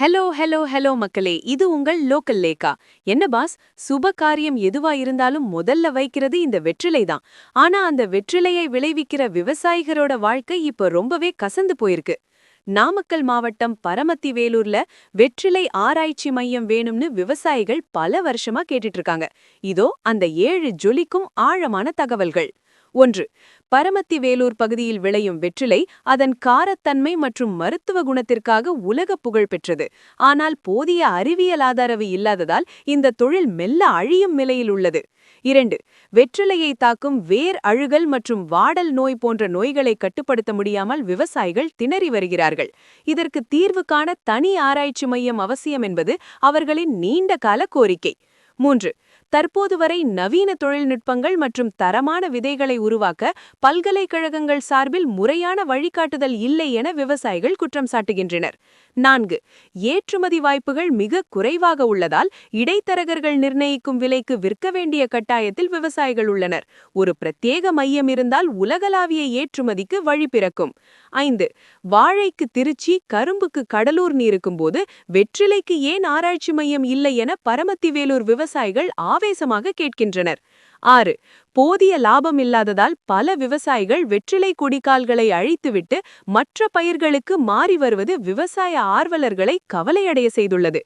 Hello hello hello மக்களே, இது உங்கள் லோக்கல் லேக்கா. என்ன பாஸ், சுப காரியம் எதுவா இருந்தாலும் முதல்ல வைக்கிறது இந்த வெற்றிலை தான். ஆனா அந்த வெற்றிலையை விளைவிக்கிற விவசாயிகளோட வாழ்க்கை இப்ப ரொம்பவே கசந்து போயிருக்கு. நாமக்கல் மாவட்டம் பரமத்தி வேலூர்ல வெற்றிலை ஆராய்ச்சி மையம் வேணும்னு விவசாயிகள் பல வருஷமா கேட்டுட்டு இருக்காங்க. இதோ அந்த 7 ஜொலிக்கும் ஆழமான தகவல்கள். 1. பரமத்தி வேலூர் பகுதியில் விளையும் வெற்றிலை அதன் காரத்தன்மை மற்றும் மருத்துவ குணத்திற்காக உலக புகழ் பெற்றது. ஆனால் போதிய அறிவியல் ஆதரவு இல்லாததால் இந்த தொழில் மெல்ல அழியும் நிலையில் உள்ளது. 2. வெற்றிலையை தாக்கும் வேர் அழுகல் மற்றும் வாடல் நோய் போன்ற நோய்களை கட்டுப்படுத்த முடியாமல் விவசாயிகள் திணறி வருகிறார்கள். இதற்கு தீர்வு காண தனி ஆராய்ச்சி மையம் அவசியம் என்பது அவர்களின் நீண்ட கால கோரிக்கை. 3. தற்போது வரை நவீன தொழில்நுட்பங்கள் மற்றும் தரமான விதைகளை உருவாக்க பல்கலைக்கழகங்கள் சார்பில் முறையான வழிகாட்டுதல் இல்லை என விவசாயிகள் குற்றம் சாட்டுகின்றனர். 4. ஏற்றுமதி வாய்ப்புகள் மிக குறைவாக உள்ளதால் இடைத்தரகர்கள் நிர்ணயிக்கும் விலைக்கு விற்க வேண்டிய கட்டாயத்தில் விவசாயிகள் உள்ளனர். ஒரு பிரத்யேக மையம் இருந்தால் உலகளாவிய ஏற்றுமதிக்கு வழி பிறக்கும். 5. வாழைக்கு திருச்சி, கரும்புக்கு கடலூர் இருக்கும்போது வெற்றிலைக்கு ஏன் ஆராய்ச்சி மையம் இல்லை என பரமத்தி வேலூர் விவசாயிகள் ஆவேசமாக கேட்கின்றனர். 6. போதிய லாபம் இல்லாததால் பல விவசாயிகள் வெற்றிலை கொடிக்கால்களை அழித்துவிட்டு மற்ற பயிர்களுக்கு மாறி வருவது விவசாய ஆர்வலர்களை கவலையடைய செய்துள்ளது.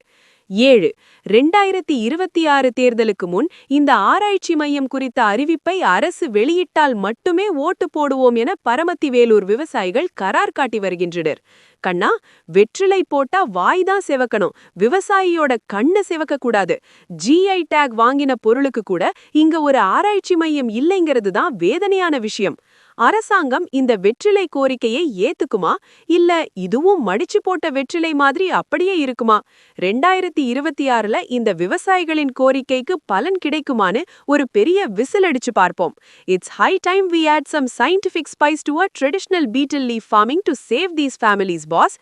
7. 2026 தேர்தலுக்கு முன் இந்த ஆராய்ச்சி மையம் குறித்த அறிவிப்பை அரசு வெளியிட்டால் மட்டுமே ஓட்டு போடுவோம் என பரமத்தி வேலூர் விவசாயிகள் கரார் காட்டி வருகின்றனர். கண்ணா, வெற்றிலை போட்டா வாய்தான் செவக்கணும், விவசாயியோட கண்ணு செவக்க கூடாது. GI டேக் வாங்கின பொருளுக்கு கூட இங்க ஒரு ஆராய்ச்சி மையம் இல்லைங்கிறது தான் வேதனையான விஷயம். அரசாங்கம் இந்த வெற்றிலை கோரிக்கையை ஏத்துக்குமா, இல்ல இதுவும் மடிச்சு போட்ட வெற்றிலை மாதிரி அப்படியே இருக்குமா? 2026ல இந்த விவசாயிகளின் கோரிக்கைக்கு பலன் கிடைக்குமான்னு ஒரு பெரிய விசில் அடிச்சு பார்ப்போம். It's high time we add some scientific spice to our traditional beetle leaf farming to save these families, boss.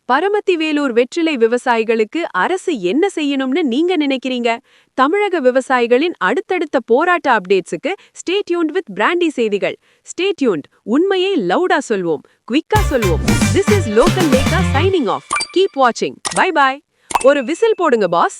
Paramathi Vellore வெற்றிலை விவசாயிகளுக்கு அரசு என்ன செய்யணும்னு நீங்க நினைக்கிறீங்க? தமிழக விவசாயிகளின் அடுத்தடுத்த போராட்ட அப்டேட்ஸுக்கு ஸ்டே டியூன்ட் வித் பிராண்டி செய்திகள். Stay tuned. உண்மையை லவுடா சொல்வோம், குவிக்கா சொல்வோம். This is Local Lekha signing off. Keep watching. Bye bye. ஒரு விசில் போடுங்க பாஸ்.